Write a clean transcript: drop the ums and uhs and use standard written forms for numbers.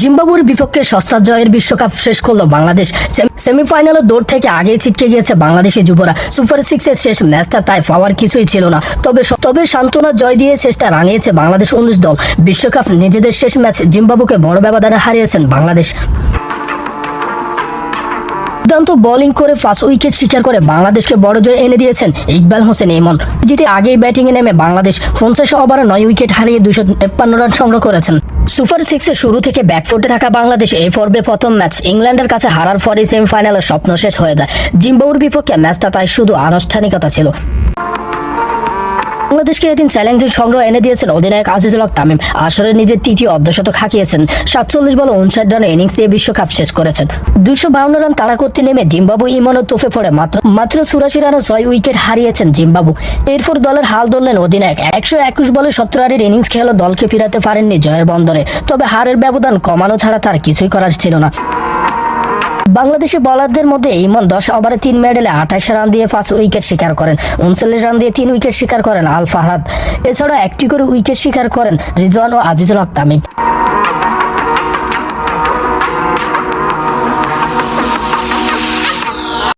জিম্বাবুয়ের বিপক্ষে সস্তা জয়ের বিশ্বকাপ শেষ করলো বাংলাদেশ। সেমিফাইনালের দৌড় থেকে আগেই ছিটকে গিয়েছে বাংলাদেশি যুবরা। সুপার সিক্সের শেষ ম্যাচটা তাই পাওয়ার কিছুই ছিল না। তবে সান্ত্বনা জয় দিয়ে শেষটা রাঙিয়েছে বাংলাদেশ 19 দল। বিশ্বকাপ নিজেদের শেষ ম্যাচ জিম্বাবুকে বড় ব্যবধানে হারিয়েছেন বাংলাদেশ। দুর্দান্ত বোলিং করে 5 উইকেট শিকার করে বাংলাদেশকে বড় জয় এনে দিয়েছেন ইকবাল হোসেন ইমন। জিতে আগেই ব্যাটিংয়ে নেমে বাংলাদেশ 50 ওভারে 9 উইকেট হারিয়ে 253 রান সংগ্রহ করেছেন। সুপার সিক্সের শুরু থেকে ব্যাকফুটে থাকা বাংলাদেশ এই পর্বে প্রথম ম্যাচ ইংল্যান্ডের কাছে হারার পরই সেমিফাইনালের স্বপ্ন শেষ হয়ে যায়। জিম্বাবুয়ের বিপক্ষে ম্যাচটা তাই শুধু আনুষ্ঠানিকতা ছিল। বাংলাদেশকে এদিন চ্যালেঞ্জের সংগ্রহ এনে দিয়েছেন অধিনায়ক আজিজুল হক তামিম। আসরে নিজের তৃতীয় অর্ধশতক হাঁকিয়েছেন। 47 বলে 59 রানের ইনিংস দিয়ে বিশ্বকাপ শেষ করেছেন। 252 রান তাড়া করতে নেমে জিম্বাবু ইমনের তোফে পড়ে মাত্র 84 রানে 6 উইকেট হারিয়েছেন জিম্বাবু। এরপর দলের হাল ধরলেন অধিনায়ক। 121 বলে 70 রানের ইনিংস খেলে দলকে ফিরাতে পারেননি জয়ের বন্দরে। তবে হারের ব্যবধান কমানো ছাড়া তার কিছুই করার ছিল না। বাংলাদেশি বোলারদের মধ্যে ইমন 10 ওভারে 3 মেডেলে 28 রান দিয়ে 5 উইকেট শিকার করেন। 39 রান দিয়ে 3 উইকেট শিকার করেন আল ফাহাদ। এছাড়া একটি করে উইকেট শিকার করেন রিজওয়ান ও আজিজুল হক তামিম।